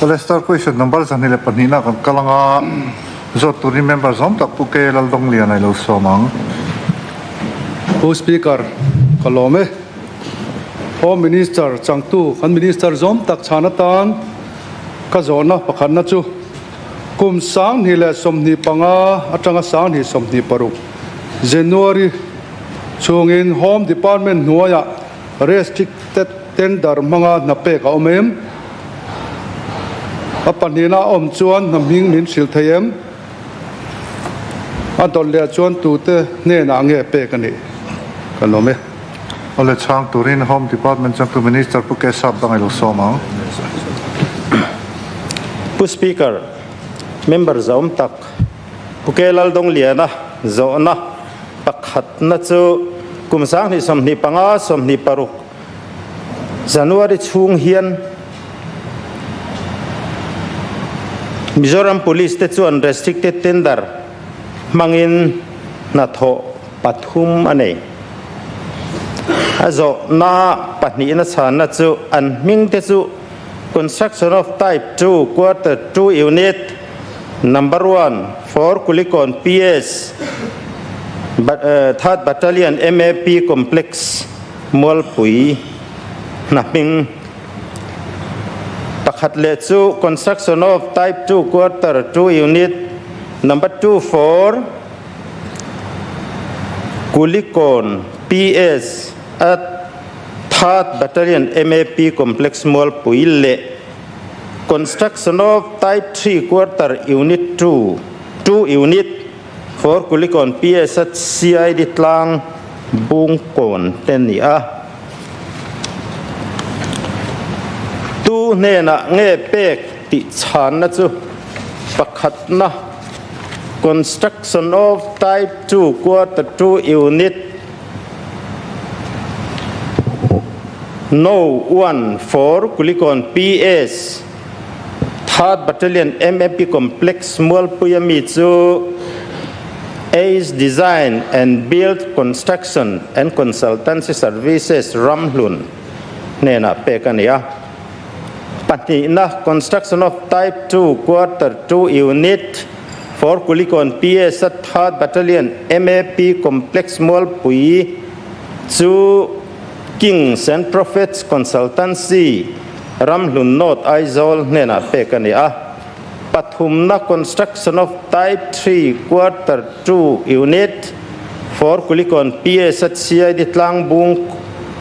Let's start question number sanile panina kan kalanga Zawttu remember Zawhna K Laldawngliana lo somang. Who speaker Kalome Home Minister Changtu kan Minister Zawhna Chhanna tan ka Zawhna pakhanna chu kum sang ni le somni panga atanga sang ni somni paru January chhungin Home Department hnuaiah restricted tender hmanga na pe ka omem apanina om chuan na hming min sil thayem adol le chuan Tute hnenah enge pe ka ni Kalome Ole chang turin Home Department Zawhtu Minister K Laldawngliana lo somang. Speaker, Member Zawhna K Laldawngliana Zawhna pakhatna chu kumsang ni somni panga somni paruk January chung hian Mizoram Police te chu unrestricted tender mangin hnathawk pathum ane Zawhna pahnina chhanna chu hming te chu construction of type 2 quarter 2 unit number 1 for Kulikon PS 3rd Battalion MAP complex Molpui hming pakhat le chu construction of type 2 quarter 2 unit number 2 for Kulikon PS at 3rd Battalion MAP complex Molpui le construction of type 3 quarter unit 2 unit for Kulikon PS at CID tlang bungkon tenia tu hnenah nge pek ti chhan na chu pakhatna construction of type 2 quarter 2 unit no 1 for Kulikon PS 3rd Battalion MAP complex Molpui chu ACE Design and Build Construction and Consultancy Services Ramhlun hnenah pekania patina construction of type 2 quarter 2 unit for Kulikon PS at 3rd Battalion MAP complex Molpui chu Kings and Prophets Consultancy Ramhlun North Aizol hnenah pekania pathumna construction of type 3 quarter 2 unit for Kulikon PS at CID tlang bung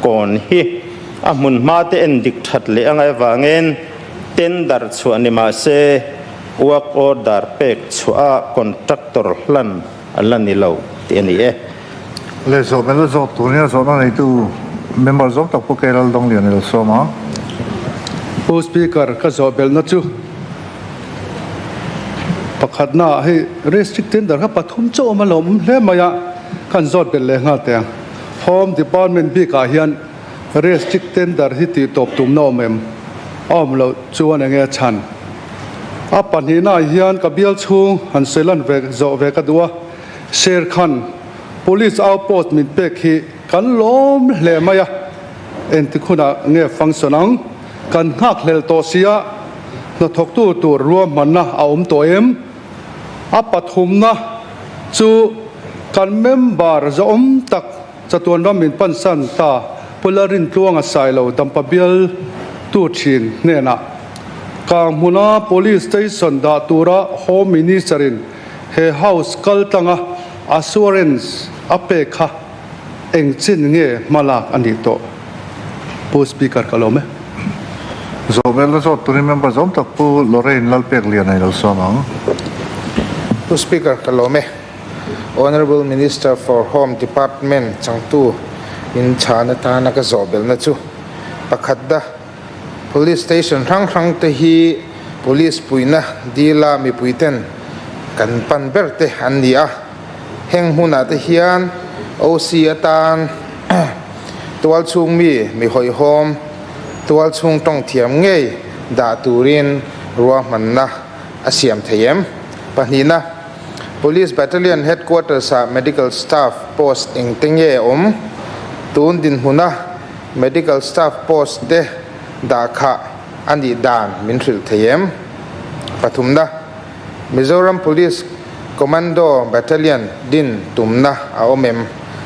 kon hi amun mate engtik thatle angai wangen tender chuanima se work order pek chua contractor hlan alani lo tiani e Le Zawhbelhna Zawttu ni Zawhna nei tu member Zawhna K Laldawngliana lo somang. Who speaker ka Zawhbelhna chu pakhatna hi restricted tender ka pathum chu malom hle maya kan Zawhbelhna te Home Department bi ka hian restricted tender hi tihtawp tumna mem omlo chuan enge chen apanina hian ka bial chung han selan ve zo ve ka duwa Serkhan Police Outpost min pek hi kan lom hle maya entikuna nge functionang kan hak hlel to sia hnathawk tutur ruahman na aum to em apathumna chu kan member zom tak chatuan ramin pansan ta pularin tluanga sailo dampabial tu thin hnenah Kanghmuna Police Station da tura Home Ministerin he house kaltanga assurance apekha engchin nge hmalak ani to post speaker Kalome Zawhbelhna Zawttu remember Zawhna Lorrain Lalpekliana lo somang. Speaker Kalome, Honorable Minister for Home Department Changtu in Chhanna tan ka Zawhbelhna chu pakhatda police station hrang te hi police puina dila mi puiten kan panberte ania heng hunah te hian OC atan tual chung mi hoi hom tual chung tong thiam ngei da turin ruahman na asiam thayem pahnina Police Battalion Headquarters Medical Staff Post engtik tun din hunah Medical Staff Post de da kha อันดีด่านมินทริลเทียมปฐุมนะมิโซรัม Police Commando Battalion ดินตุมนะเอาเมม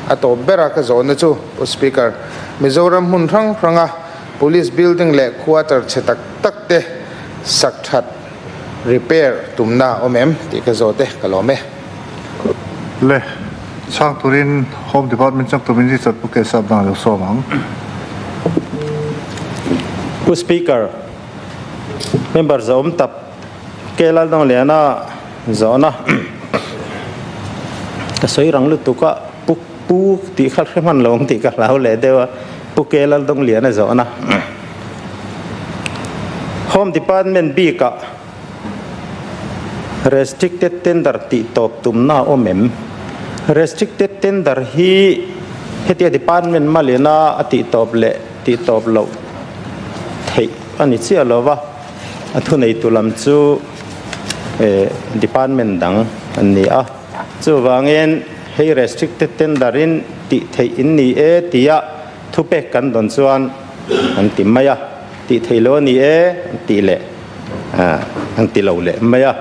อัตเบรักโซนจูสปีกเกอร์มิโซรัมหุ่นรังรังPolice Building และ Quarter เชตักตักเตสักทัด Repair ตุมนะเอาเมมที่กโซเตกลอเมle sang turin Home Department sang turin ji chat puke sab na lo so mang Who speaker member Zawhbelhna K Laldawngliana Zawhna ka soi rang lu tu ka pu ti khal man long ti ka lao le dewa pu K Laldawngliana Zawhna Home Department B ka restricted tender tihtawp tumna omem restricted tender hi hetia department malena tihtawp lo thei ani chia lova athu nei tulam chu department dang ani a chu wangen hei restricted tender in ti thei in ni e tia thupe kan don chuan an ti maya ti thei lo ni e ti le an ti lo le maya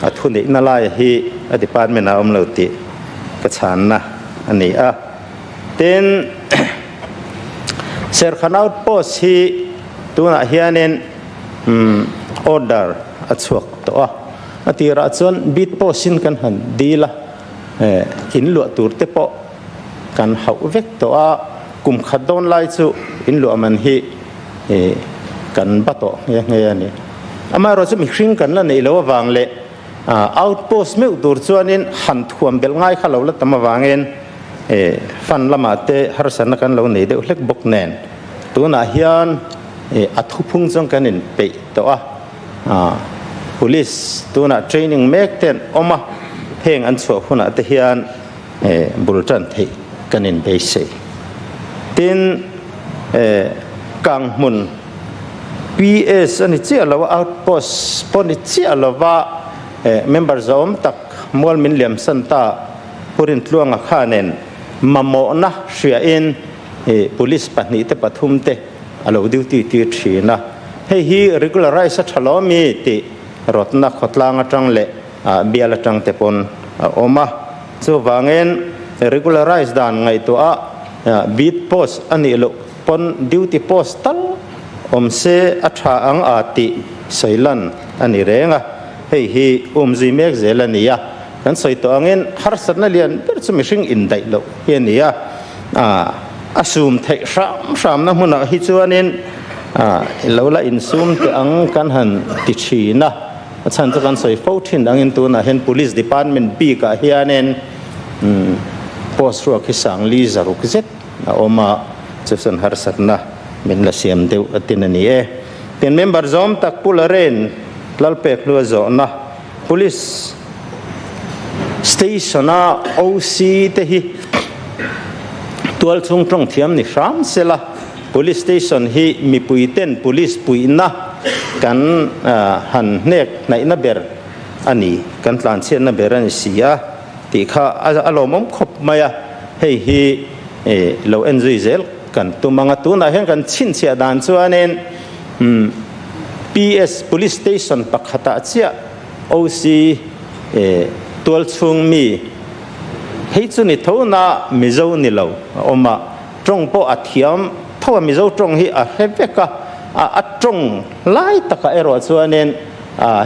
athu nei na lai hi a department a om lo ti ka Chhanna ani a ten Serkhan Outpost hi tuna hianin order achuak to a atira chuan bit posin kan han dila in lu tur te po kan hau vek to a kum khadon lai chu in lu man hi kan bato nge ani ama ro chu mi hring kan la nei lo wang le outpost me tur chuanin han thuam bel ngai khalo la tama wangen fan lama te harsan kan lo nei de hlek bok nen tuna hian athu phung chang kanin pe to a police tuna training mek ten oma heng an chu hunah te hian bultan thei kanin be se tin Kanghmun PS ani chia lo outpost poni chia lova member zom tak mol min liam santa purin tluanga khanen mamo na shria in police pahni te pathum te alo duty ti thina hei hi regularize thalomi ti rotna khotlanga tang le biala tang te pon oma chu wangen regularize dan ngai to a beat post ani lo pon duty post tal omse atha ang ati sailan ani renga hei hi umzi mek zelania kan soi to angen har satna lian per chu mishing in dai lo hiania asum thei sham na huna hi chuanin lola in sum te ang kan han ti thina chan chu kan soi fo thin angin tu na hen police department B ka hianen post ro ki sang li zaruk zet oma chusan har satna min la siam deu atinani e ten member zom tak Lorrain Lalpekliana Zawhna police station OC te hi tual chung tong thiam ni ram sela police station hi mi puiten police puina kan han nek nai na ber ani kan tlan chen na ber ani sia ti kha alomom khop maya hei hi lo enjoy zel kan tumanga tu na hen kan chin chia dan chuanen PS police station pakhata chia OC tual chung mi hei chu ni thona mizo ni lo oma trong po athiam thaw mizo trong hi a heveka a trong lai taka ero chuanen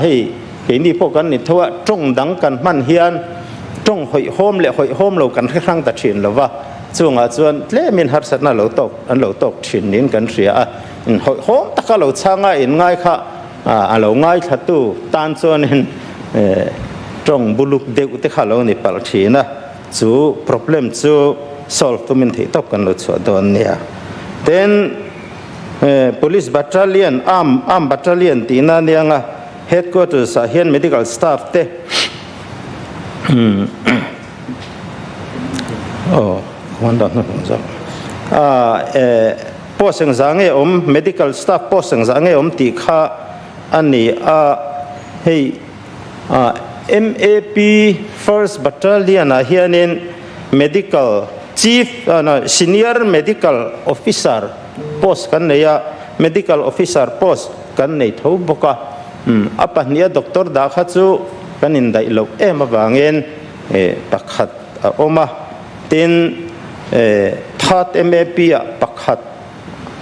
hei ke ni po kan ni thawa trong dang kan man hian trong hoi hom lo kan hrang ta thin lova chunga chuan tle min har satna lo tok thin nin kan ria in hoi hom taka lo changa in ngai kha alo ngai thatu tan chuanin trong buluk deu te khalo ni pal thina chu problem chu solve to min tihtawp kan lo chua don nia then police battalion arm battalion tina nianga headquarters a hian medical staff te wanda no zo poseng zange medical staff poseng zange ti kha ani hei MAP First Battalion hianin medical chief senior medical officer post kan neya medical officer post kan nei tho boka apa nia doctor da kha chu kan in dai lo em awangin pakhat oma tin third map a pakhat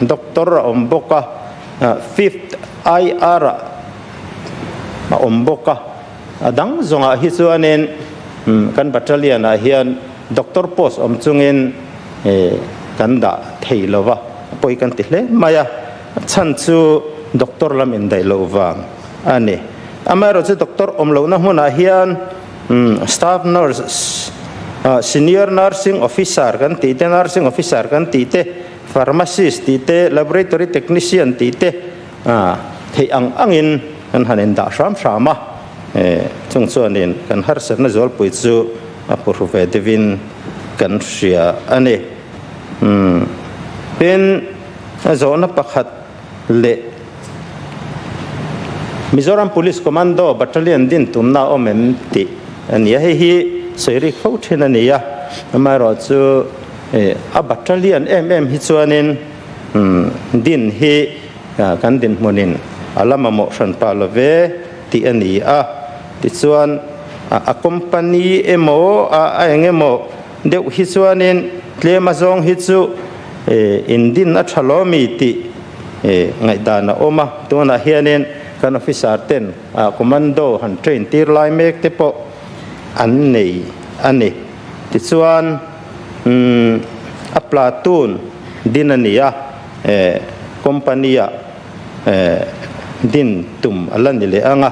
doctor omboka fifth ir omboka adang zonga hi chuanin kan battalion a hian doctor post chungin kan da theilova poi kan ti hle maya chan chu doctor lam in dai lo wang ani amaro chu doctor omlo na hmuna hian staff nurses senior nursing officer kan ti te nursing officer kan ti te pharmacist ti te laboratory technician ti te thei angin kan hanin da shama chung chuanin kan har serna zol pui chu apuru ve devin kan ria ani pen Zawhna pakhat le Mizoram Police Commando Battalion din tumna omem ti ania hi soiri khauthena nia amaro chu a battalion hi chuanin din hi kan din monin alama mo san palove ti ani ti chuan a company emo a engemo deuh hi chuanin tlema zong hi chu indin a thalomi ti ngai dana oma tuna hianin kan officer ten commando han train tir lai mek te po an nei ani ti chuan a platoon dinania company din tum alani le anga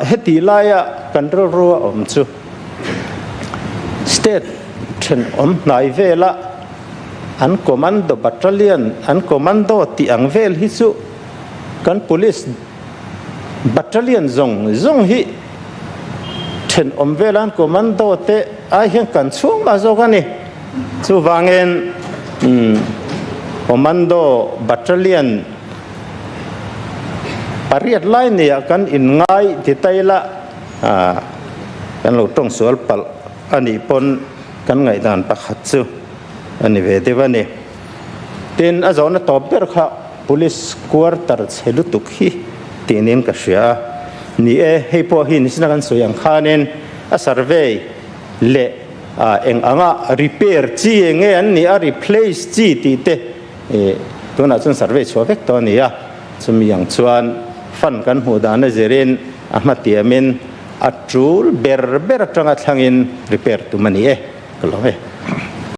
heti laya kan ro om chu state chen nai vela an commando battalion an commando ti ang vel hi chu kan police battalion zong hi chen velan commando te a hian kan chung ma zo gani chu wangen commando battalion pariat lai ne kan in ngai ti taila kan lo tong sual pal ani pon kan ngai dan pakhat chu ani ve devani tin a Zawhna top ber kha police quarter chhelu tuk hi tinin ka ria ni hei po hi ni sina kan soyang khanin a survey le anga repair chi enge an ni a replace chi ti te tuna chun survey chhovek to ni a chumi yang chuan fan kan hu dana zerin ahmatiamin atrul ber tanga thlangin repair tu mani kalome